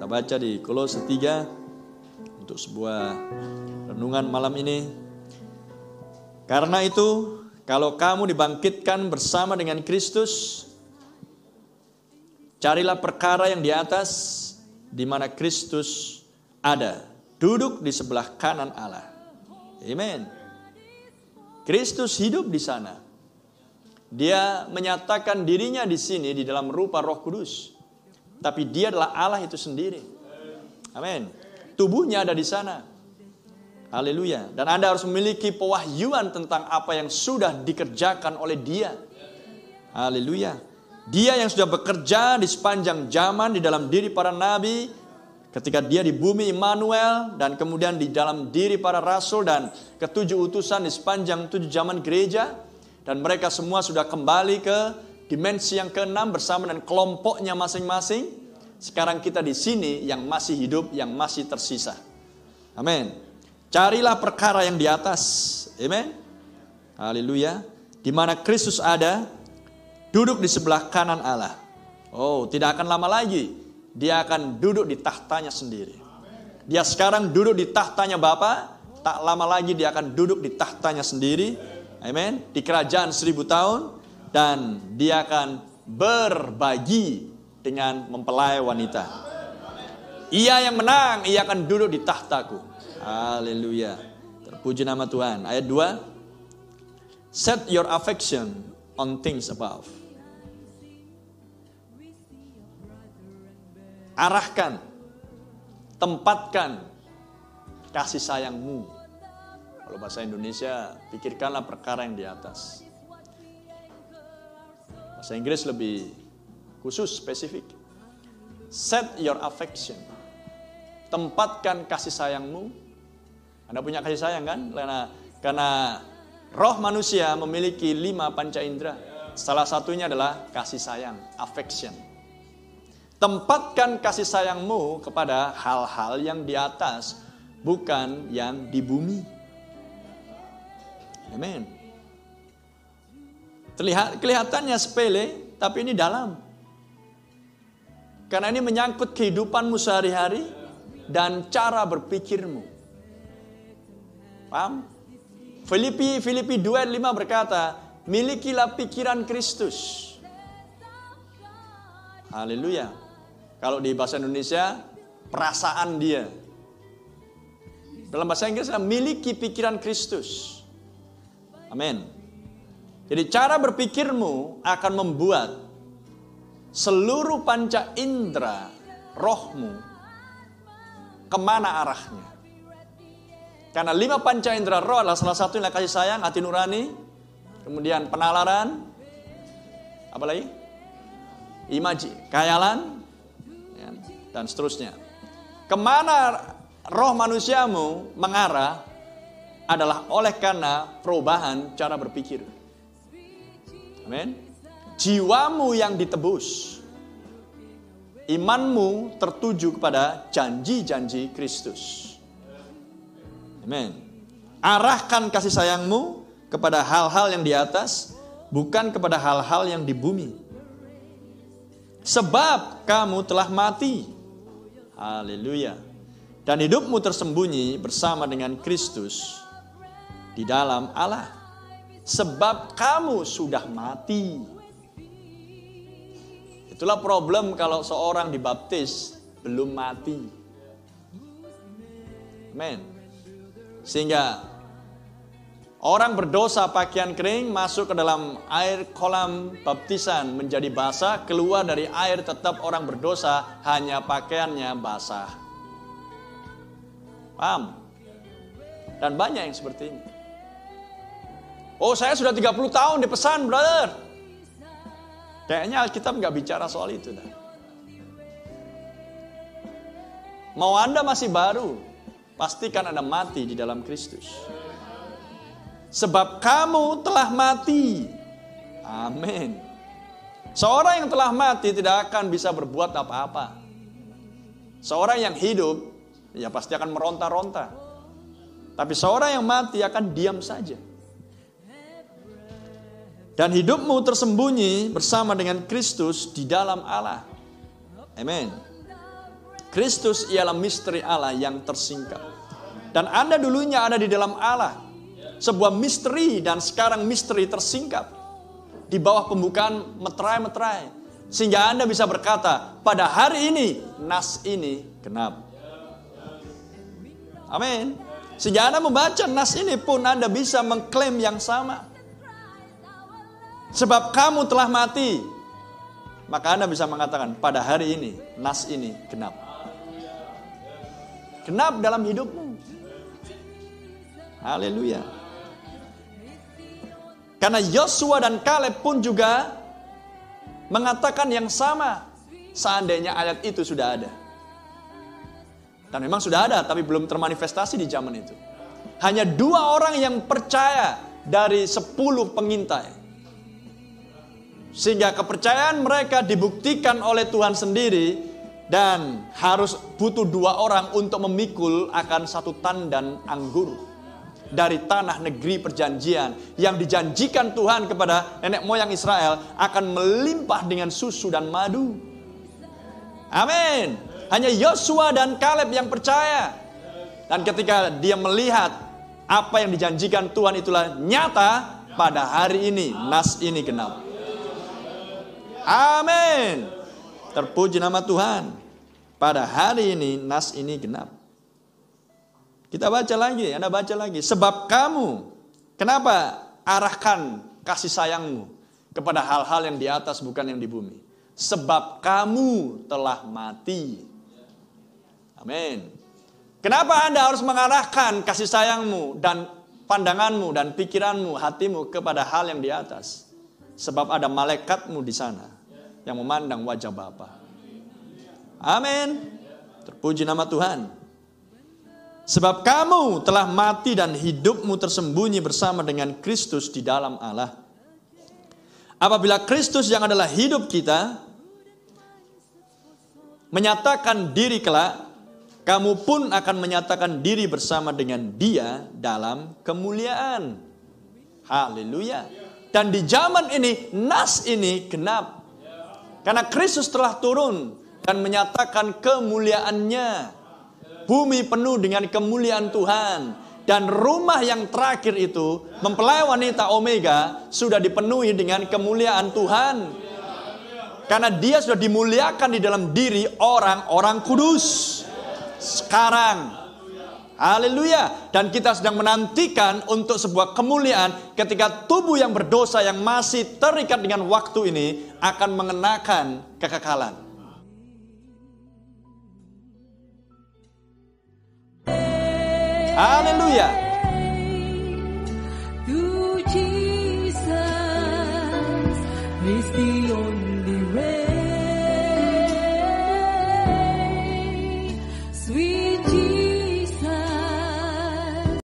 Kita baca di Kolose 3 untuk sebuah renungan malam ini. Karena itu, kalau kamu dibangkitkan bersama dengan Kristus, carilah perkara yang di atas, di mana Kristus ada, duduk di sebelah kanan Allah. Amin. Kristus hidup di sana. Dia menyatakan dirinya di sini di dalam rupa Roh Kudus. Tapi dia adalah Allah itu sendiri. Amin. Tubuhnya ada di sana. Haleluya. Dan Anda harus memiliki pewahyuan tentang apa yang sudah dikerjakan oleh Dia. Haleluya. Dia yang sudah bekerja di sepanjang zaman di dalam diri para nabi, ketika Dia di bumi Immanuel, dan kemudian di dalam diri para rasul dan ketujuh utusan di sepanjang 7 zaman gereja. Dan mereka semua sudah kembali ke dimensi yang ke-6 bersama dengan kelompoknya masing-masing. Sekarang kita di sini yang masih hidup, yang masih tersisa. Amin. Carilah perkara yang di atas. Amin. Haleluya. Di mana Kristus ada, duduk di sebelah kanan Allah. Oh, tidak akan lama lagi Dia akan duduk di tahtanya sendiri. Dia sekarang duduk di tahtanya Bapa. Tak lama lagi Dia akan duduk di tahtanya sendiri. Amin. Di kerajaan 1000 tahun. Dan Dia akan berbagi dengan mempelai wanita. Ia yang menang, ia akan duduk di tahtaku. Haleluya. Terpuji nama Tuhan. Ayat 2. Set your affection on things above. Arahkan, tempatkan kasih sayangmu. Kalau bahasa Indonesia, pikirkanlah perkara yang di atas. Bahasa Inggris lebih khusus, spesifik. Set your affection. Tempatkan kasih sayangmu. Anda punya kasih sayang kan? Karena roh manusia memiliki 5 panca indera. Salah satunya adalah kasih sayang, affection. Tempatkan kasih sayangmu kepada hal-hal yang di atas, bukan yang di bumi. Amin. Kelihatannya sepele, tapi ini dalam. Karena ini menyangkut kehidupanmu sehari-hari dan cara berpikirmu. Paham? Filipi 2 ayat 5 berkata, milikilah pikiran Kristus. Haleluya. Kalau di bahasa Indonesia, perasaan dia. Dalam bahasa Inggris, miliki pikiran Kristus. Amin. Jadi cara berpikirmu akan membuat seluruh panca indera rohmu kemana arahnya. Karena 5 panca indera roh adalah salah satunya kasih sayang, hati nurani, kemudian penalaran, apa lagi? Imaji, khayalan, ya, dan seterusnya. Kemana roh manusiamu mengarah adalah oleh karena perubahan cara berpikir. Amin. Jiwamu yang ditebus. Imanmu tertuju kepada janji-janji Kristus. Amin. Arahkan kasih sayangmu kepada hal-hal yang di atas, bukan kepada hal-hal yang di bumi. Sebab kamu telah mati. Haleluya. Dan hidupmu tersembunyi bersama dengan Kristus di dalam Allah. Sebab kamu sudah mati. Itulah problem kalau seorang dibaptis belum mati. Amin. Sehingga orang berdosa pakaian kering masuk ke dalam air kolam baptisan menjadi basah, keluar dari air tetap orang berdosa, hanya pakaiannya basah. Paham? Dan banyak yang seperti ini. Oh, saya sudah 30 tahun dipesan, brother. Kayaknya Alkitab nggak bicara soal itu. Mau Anda masih baru, pastikan Anda mati di dalam Kristus. Sebab kamu telah mati. Amin. Seorang yang telah mati tidak akan bisa berbuat apa-apa. Seorang yang hidup, ya pasti akan meronta-ronta. Tapi seorang yang mati akan diam saja. Dan hidupmu tersembunyi bersama dengan Kristus di dalam Allah. Amin. Kristus ialah misteri Allah yang tersingkap. Dan Anda dulunya ada di dalam Allah. Sebuah misteri dan sekarang misteri tersingkap. Di bawah pembukaan meterai-meterai. Sehingga Anda bisa berkata, pada hari ini, nas ini genap. Amin. Sehingga Anda membaca nas ini pun Anda bisa mengklaim yang sama. Sebab kamu telah mati. Maka Anda bisa mengatakan, pada hari ini, nas ini genap. Genap dalam hidupmu. Haleluya. Karena Yosua dan Kaleb pun juga mengatakan yang sama. Seandainya ayat itu sudah ada. Dan memang sudah ada, tapi belum termanifestasi di zaman itu. Hanya 2 orang yang percaya dari 10 pengintai. Sehingga kepercayaan mereka dibuktikan oleh Tuhan sendiri. Dan harus butuh 2 orang untuk memikul akan 1 tandan anggur. Dari tanah negeri perjanjian. Yang dijanjikan Tuhan kepada nenek moyang Israel akan melimpah dengan susu dan madu. Amin. Hanya Yosua dan Kaleb yang percaya. Dan ketika dia melihat apa yang dijanjikan Tuhan itulah nyata, pada hari ini nas ini genap. Amin. Terpuji nama Tuhan. Pada hari ini nas ini genap. Kita baca lagi, Anda baca lagi. Sebab kamu, kenapa arahkan kasih sayangmu kepada hal-hal yang di atas bukan yang di bumi? Sebab kamu telah mati. Amin. Kenapa Anda harus mengarahkan kasih sayangmu dan pandanganmu dan pikiranmu, hatimu kepada hal yang di atas? Sebab ada malaikatmu di sana yang memandang wajah Bapa. Amin. Terpuji nama Tuhan. Sebab kamu telah mati dan hidupmu tersembunyi bersama dengan Kristus di dalam Allah. Apabila Kristus yang adalah hidup kita menyatakan diri kelak, kamu pun akan menyatakan diri bersama dengan Dia dalam kemuliaan. Haleluya. Dan di zaman ini nas ini genap. Karena Kristus telah turun dan menyatakan kemuliaannya. Bumi penuh dengan kemuliaan Tuhan. Dan rumah yang terakhir itu, mempelai wanita Omega, sudah dipenuhi dengan kemuliaan Tuhan. Karena dia sudah dimuliakan di dalam diri orang-orang kudus. Sekarang. Haleluya. Dan kita sedang menantikan untuk sebuah kemuliaan ketika tubuh yang berdosa yang masih terikat dengan waktu ini akan mengenakan kekekalan. Haleluya. To Jesus is the only way.